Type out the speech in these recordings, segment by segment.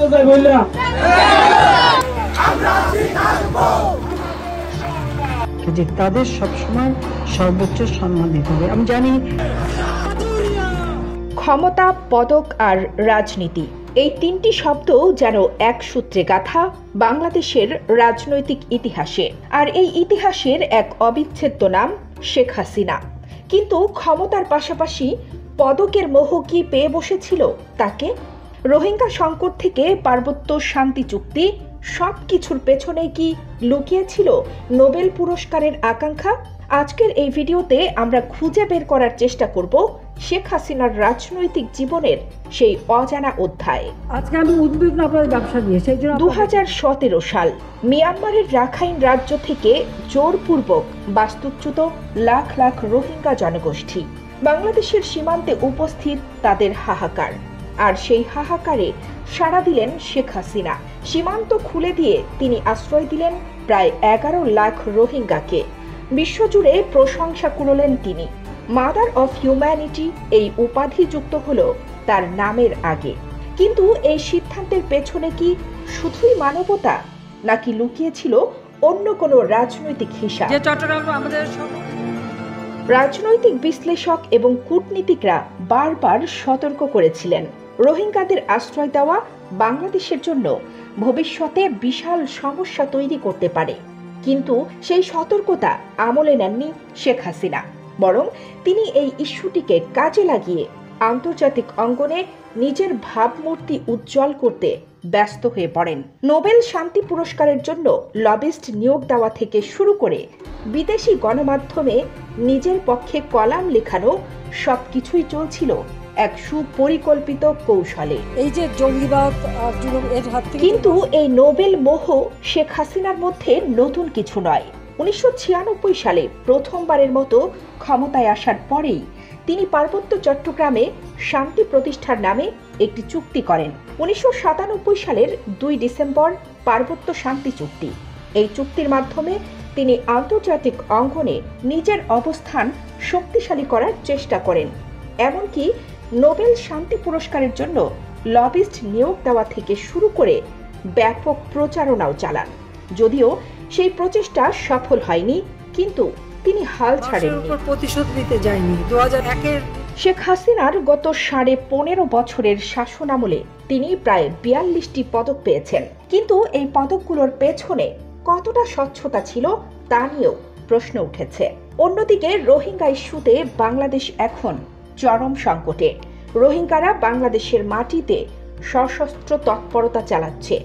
বাঁচতে চাই বললাম যে তাদের সবসময় সর্বোচ্চ সম্মান দিতে হবে। আমি জানি ক্ষমতা, পদক আর রাজনীতি, এই তিনটি শব্দ যেন এক সূত্রে গাঁথা বাংলাদেশের রাজনৈতিক ইতিহাসে। আর এই ইতিহাসের এক অবিচ্ছেদ্য নাম শেখ হাসিনা। কিন্তু ক্ষমতার পাশাপাশি পদকের মোহ কি পেয়ে বসেছিল তাকে? রোহিঙ্গা সংকট থেকে পার্বত্য শান্তি চুক্তি, সবকিছুর পেছনে কি লুকিয়েছিল নোবেল পুরস্কারের আকাঙ্ক্ষা? আজকের এই ভিডিওতে আমরা খুঁজে বের করার চেষ্টা করব শেখ হাসিনার রাজনৈতিক জীবনের সেই অজানা অধ্যায়। আজকে আমি উদ্বিগ্ন আপনাদের ব্যবসা নিয়ে। সেই জন্য 2017 সাল মিয়ানমারের রাখাইন রাজ্য থেকে জোরপূর্বক বাস্তুচ্যুত লাখ লাখ রোহিঙ্গা জনগোষ্ঠী। বাংলাদেশের সীমান্তে উপস্থিত তাদের হাহাকার, আর সেই হাহাকারে সাড়া দিলেন শেখ হাসিনা। সীমান্ত খুলে দিয়ে তিনি আশ্রয় দিলেন প্রায় 11 লাখ রোহিঙ্গাকে। বিশ্বজুড়ে প্রশংসা কুড়োলেন তিনি। মাদার অফ হিউম্যানিটি এই উপাধি যুক্ত হলো তার নামের আগে। কিন্তু এই সিদ্ধান্তের পেছনে কি শুধুই মানবতা, নাকি লুকিয়েছিল অন্য কোনো রাজনৈতিক হিসাব? রাজনৈতিক বিশ্লেষক এবং কূটনীতিকরা বারবার সতর্ক করেছিলেন, রোহিঙ্গাদের আশ্রয় দেওয়া বাংলাদেশের জন্য ভবিষ্যতে বিশাল সমস্যা তৈরি করতে পারে। কিন্তু সেই সতর্কতা আমলে নেননি শেখ হাসিনা। বরং তিনি এই ইস্যুটিকে কাজে লাগিয়ে আন্তর্জাতিক অঙ্গনে নিজের ভাবমূর্তি উজ্জ্বল করতে ব্যস্ত হয়ে পড়েন। নোবেল শান্তি পুরস্কারের জন্য লবিস্ট নিয়োগ দেওয়া থেকে শুরু করে বিদেশি গণমাধ্যমে নিজের পক্ষে কলাম লেখানো সবকিছুই চলছিল এক সুপরিকল্পিত কৌশলে। এই যে জঙ্গিবাদ কিন্তু এই নোবেল মোহ শেখ হাসিনার মধ্যে নতুন কিছু নয়। 1996 সালে প্রথমবারের মতো ক্ষমতায় আসার পরেই তিনি পার্বত্য চট্টগ্রামে শান্তি প্রতিষ্ঠার নামে একটি চুক্তি করেন। 1997 সালের 2 ডিসেম্বর পার্বত্য শান্তি চুক্তি। এই চুক্তির মাধ্যমে তিনি আন্তর্জাতিক অঙ্গনে নিজের অবস্থান শক্তিশালী করার চেষ্টা করেন। এমনকি নোবেল শান্তি পুরস্কারের জন্য লবিস্ট নিয়োগ দেওয়া থেকে শুরু করে ব্যাপক প্রচারণাও চালান। যদিও সেই প্রচেষ্টা সফল হয়নি, কিন্তু তিনি হাল ছাড়েননি। প্রতিশোধ নিতে যায়নি। 2001-এর শেখ হাসিনার গত 15.5 বছরের শাসনামলে তিনি প্রায় 42টি পদক পেয়েছেন। কিন্তু এই পদকগুলোর পেছনে কতটা স্বচ্ছতা ছিল তা নিয়েও প্রশ্ন উঠেছে। অন্যদিকে রোহিঙ্গা ইস্যুতে বাংলাদেশ এখন চরম সংকটে। রোহিঙ্গারা বাংলাদেশের মাটিতে সশস্ত্র তৎপরতা চালাচ্ছে,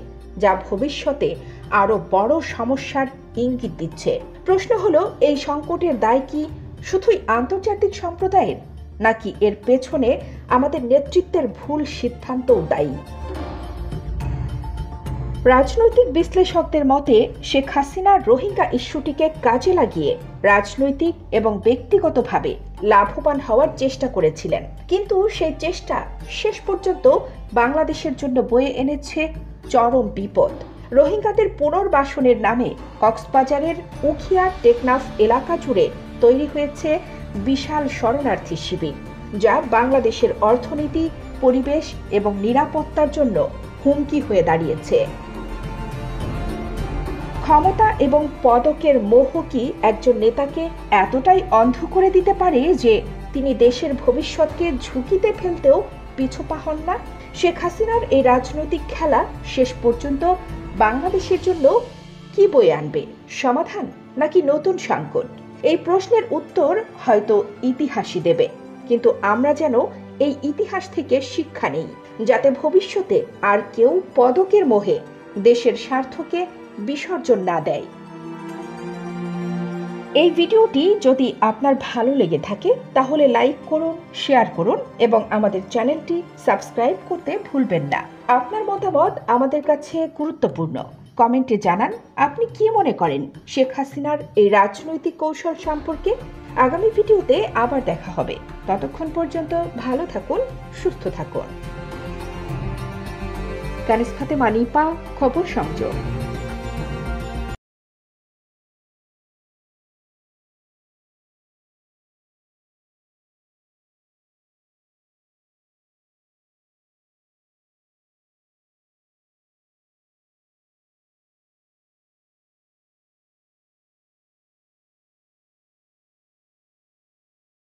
যা ভবিষ্যতে আরো বড় সমস্যার ইঙ্গিত দিচ্ছে। প্রশ্ন হলো, এই সংকটের দায় কি শুধুই আন্তর্জাতিক সম্প্রদায়ের, নাকি এর পেছনে আমাদের নেতৃত্বের ভুল সিদ্ধান্তও দায়ী? রাজনৈতিক বিশ্লেষকদের মতে শেখ হাসিনা রোহিঙ্গা ইস্যুটিকে কাজে লাগিয়ে রাজনৈতিক এবং ব্যক্তিগতভাবে লাভবান হওয়ার চেষ্টা করেছিলেন। কিন্তু সেই চেষ্টা শেষ পর্যন্ত বাংলাদেশের জন্য বয়ে এনেছে চরম বিপদ। রোহিঙ্গাদের পুনর্বাসনের নামে কক্সবাজারের উখিয়া টেকনাফ এলাকা জুড়ে তৈরি হয়েছে বিশাল শরণার্থী শিবির, যা বাংলাদেশের অর্থনীতি, পরিবেশ এবং নিরাপত্তার জন্য হুমকি হয়ে দাঁড়িয়েছে। ক্ষমতা এবং পদকের মোহ কি একজন নেতাকে এতটাই অন্ধ করে দিতে পারে যে তিনি দেশের ভবিষ্যৎকে ঝুঁকিতে ফেলতেও পিছুপা হন না? শেখ হাসিনার এই রাজনৈতিক খেলা শেষ পর্যন্ত বাংলাদেশের জন্য কি বয়ে আনবে? সমাধান নাকি নতুন সংকট? এই প্রশ্নের উত্তর হয়তো ইতিহাসই দেবে, কিন্তু আমরা যেন এই ইতিহাস থেকে শিক্ষা নেই, যাতে ভবিষ্যতে আর কেউ পদকের মোহে দেশের স্বার্থকে বিসর্জন না দেয়। এই ভিডিওটি যদি আপনার ভালো লেগে থাকে তাহলে লাইক করুন, শেয়ার করুন এবং আমাদের চ্যানেলটি সাবস্ক্রাইব করতে ভুলবেন না। আপনার মতামত আমাদের কাছে গুরুত্বপূর্ণ। কমেন্টে জানান আপনি কি মনে করেন শেখ হাসিনার এই রাজনৈতিক কৌশল সম্পর্কে। আগামী ভিডিওতে আবার দেখা হবে। ততক্ষণ পর্যন্ত ভালো থাকুন, সুস্থ থাকুন। কানিজ ফাতেমা নিপা, খবর সংযোগ।